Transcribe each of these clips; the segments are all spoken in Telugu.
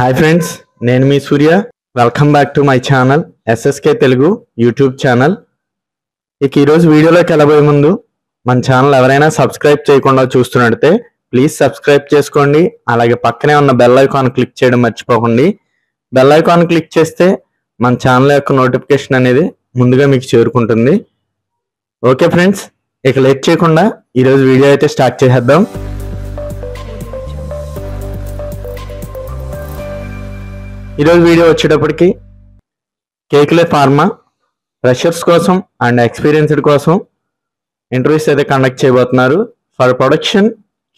హాయ్ ఫ్రెండ్స్, నేను మీ Surya. Welcome back to my channel SSK Telugu YouTube channel. ఈరోజు వీడియోలోకి వెళ్ళబోయే ముందు మన ఛానల్ ఎవరైనా సబ్స్క్రైబ్ చేయకుండా చూస్తున్నట్టే ప్లీజ్ సబ్స్క్రైబ్ చేసుకోండి. అలాగే పక్కనే ఉన్న బెల్ ఐకాన్ క్లిక్ చేయడం మర్చిపోకండి. బెల్ ఐకాన్ క్లిక్ చేస్తే మన ఛానల్ యొక్క నోటిఫికేషన్ అనేది ముందుగా మీకు చేరుకుంటుంది. ఓకే ఫ్రెండ్స్, ఇక లేట్ చేయకుండా ఈరోజు వీడియో అయితే స్టార్ట్ చేసేద్దాం. ఈరోజు వీడియో వచ్చేటప్పటికి కేకులే ఫార్మా ఫ్రెషర్స్ కోసం అండ్ ఎక్స్పీరియన్స్డ్ కోసం ఇంటర్వ్యూస్ అయితే కండక్ట్ చేయబోతున్నారు. For production,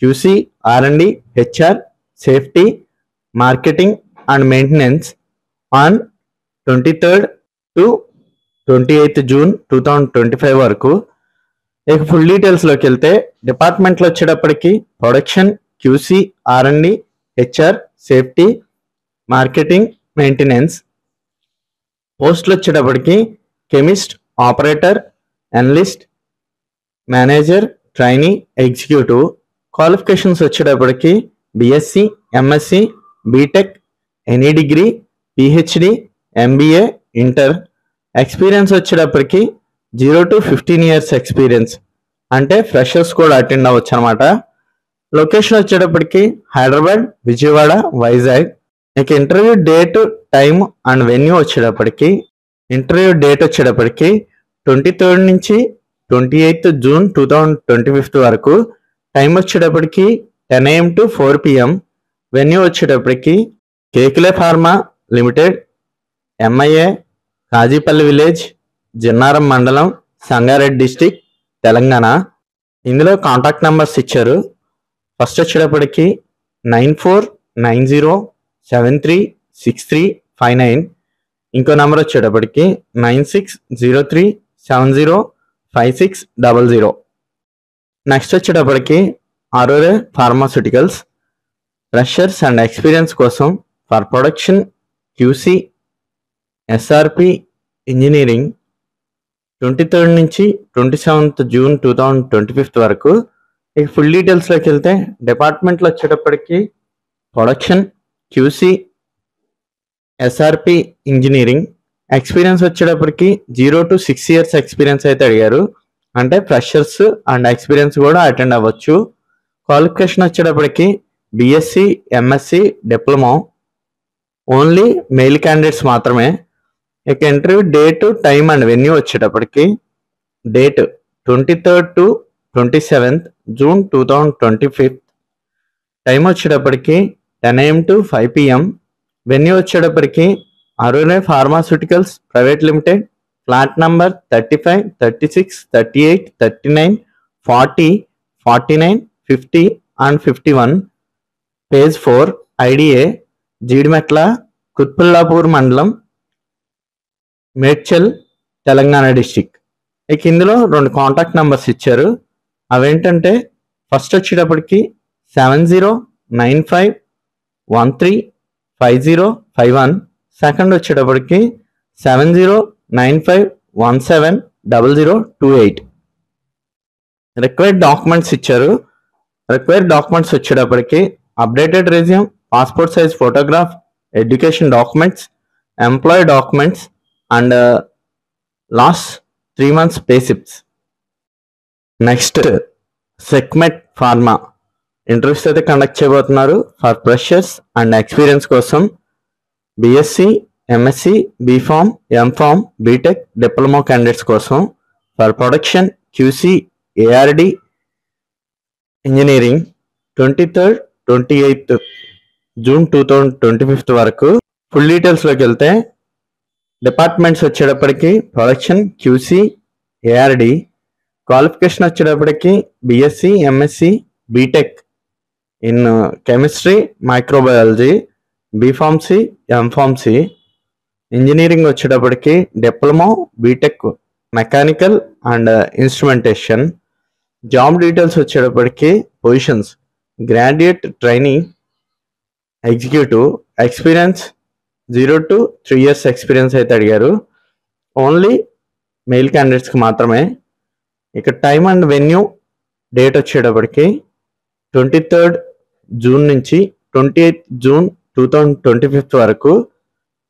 QC, R&D, HR, safety, marketing and maintenance on 23rd to 28th June 2025 వరకు. ఇక ఫుల్ డీటెయిల్స్లోకి వెళ్తే డిపార్ట్మెంట్లో వచ్చేటప్పటికి production, QC, R&D, HR, safety, marketing, maintenance. పోస్టులు వచ్చేటప్పటికి chemist, operator, analyst, manager, trainee, executive. Qualifications వచ్చేటప్పటికి BSc, MSc, BTech, any degree, PhD, MBA, inter. Experience వచ్చేటప్పటికి 0 to 15 years ఎక్స్పీరియన్స్, అంటే ఫ్రెషర్స్ కూడా అటెండ్ అవ్వచ్చు అనమాట. లొకేషన్ వచ్చేటప్పటికి హైదరాబాద్, విజయవాడ, వైజాగ్. ఇక interview date, time and venue వచ్చేటప్పటికి ఇంటర్వ్యూ డేట్ వచ్చేటప్పటికి 23rd నుంచి 28th June 2025 వరకు. టైం వచ్చేటప్పటికి 10 AM to 4 PM. వెన్యూ వచ్చేటప్పటికి కేకులే pharma limited, MIA, Kazipally village, Jinnaram మండలం, సంగారెడ్డి డిస్టిక్, తెలంగాణ. ఇందులో కాంటాక్ట్ నెంబర్స్ ఇచ్చారు. ఫస్ట్ వచ్చేటప్పటికి 9490736359. ఇంకో నెంబర్ వచ్చేటప్పటికి 9603705600. నెక్స్ట్ వచ్చేటప్పటికి ఆరోరే ఫార్మాస్యూటికల్స్ ఫ్రెషర్స్ అండ్ ఎక్స్పీరియన్స్ కోసం for production, QC, SRP, engineering 23rd నుంచి 27th June 2025 వరకు. ఇక ఫుల్ డీటెయిల్స్లోకి వెళ్తే డిపార్ట్మెంట్లో వచ్చేటప్పటికి production, QC, SRP, engineering. Experience వచ్చేటప్పటికి 0 to 6 years ఎక్స్పీరియన్స్ అయితే అడిగారు, అంటే ఫ్రెషర్స్ అండ్ ఎక్స్పీరియన్స్ కూడా అటెండ్ అవ్వచ్చు. క్వాలిఫికేషన్ వచ్చేటప్పటికి BSc, MSc, diploma. Only male candidates మాత్రమే. ఇక interview date, time and venue వచ్చేటప్పటికి date 23rd to 27th June 2025. టైం వచ్చేటప్పటికి 10 AM to 5 PM. వెన్యూ వచ్చేటప్పటికి Aurore pharmaceuticals private limited, flat number 35, 36, 38, 39, 40, 49, 50 and 51, page 4, IDA, Jeedimetla, Quthbullapur మండలం, మేడ్చల్, తెలంగాణ డిస్టిక్. ఇక ఇందులో 2 కాంటాక్ట్ నెంబర్స్ ఇచ్చారు. అవేంటంటే ఫస్ట్ వచ్చేటప్పటికి 7095135051. సెకండ్ వచ్చేటప్పటికి 7095170028. రిక్వైర్డ్ డాక్యుమెంట్స్ ఇచ్చారు. రిక్వైర్డ్ డాక్యుమెంట్స్ వచ్చేటప్పటికి updated resume, passport size photograph, education documents, employee documents and last 3 months pay slips. Next సెక్మెట్ ఫార్మా ఇంటర్వ్యూస్ అయితే కండక్ట్ చేయబోతున్నారు. ఫర్ ఫ్రెషర్స్ అండ్ ఎక్స్పీరియన్స్ కోసం BSc, MSc, BPharm, MPharm, B Tech, diploma candidates కోసం. For production, QC, ARD, engineering 23rd, 28th June 2025 వరకు. ఫుల్ డీటెయిల్స్లోకి వెళ్తే డిపార్ట్మెంట్స్ వచ్చేటప్పటికి ప్రొడక్షన్, QC, ARD. క్వాలిఫికేషన్ వచ్చేటప్పటికి BSc, MSc, B Tech in chemistry, microbiology, BPharmC, MPharmC. Engineering వచ్చేటప్పటికి diploma, B Tech, mechanical and instrumentation. Job details వచ్చేటప్పటికి positions graduate, training, executive. Experience 0 to 3 years experience అయితే అడిగారు, ఓన్లీ మెయిల్ క్యాండిడేట్స్కి మాత్రమే. ఇక టైం అండ్ వెన్యూ డేట్ వచ్చేటప్పటికి 23rd June నుంచి 28th June 2025 వరకు.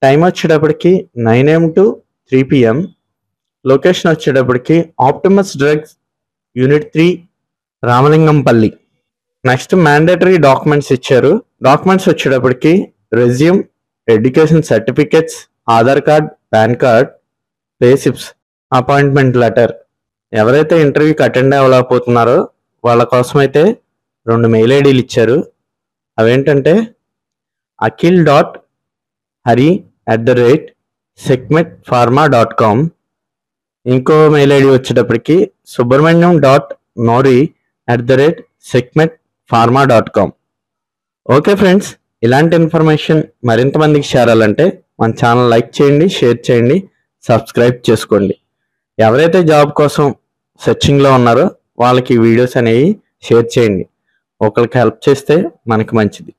టైం వచ్చేటప్పటికి 9 AM to 3 PM. లొకేషన్ వచ్చేటప్పటికి Optimus drugs unit 3 Ramalingampally. Next mandatory documents ఇచ్చారు. డాక్యుమెంట్స్ వచ్చేటప్పటికి resume, education certificates, Aadhaar card, PAN card, pay slips, appointment letter. ఎవరైతే ఇంటర్వ్యూకి అటెండ్ అవ్వలేకపోతున్నారో వాళ్ళ కోసం అయితే 2 మెయిల్ ఐడీలు ఇచ్చారు. అవేంటంటే akil.hari@secmetpharma.com. ఇంకో మెయిల్ ఐడి వచ్చేటప్పటికి subramanyam.nori@secmetpharma.com. ఓకే ఫ్రెండ్స్, ఇలాంటి ఇన్ఫర్మేషన్ మరింత మందికి చేరాలంటే మన ఛానల్ లైక్ చేయండి, షేర్ చేయండి, సబ్స్క్రైబ్ చేసుకోండి. ఎవరైతే జాబ్ కోసం సెర్చింగ్లో ఉన్నారో వాళ్ళకి వీడియోస్ అనేవి షేర్ చేయండి. ఒకరికి హెల్ప్ చేస్తే మనకి మంచిది.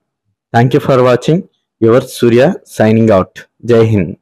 Thank you for watching. Your Surya signing out. జై హింద్.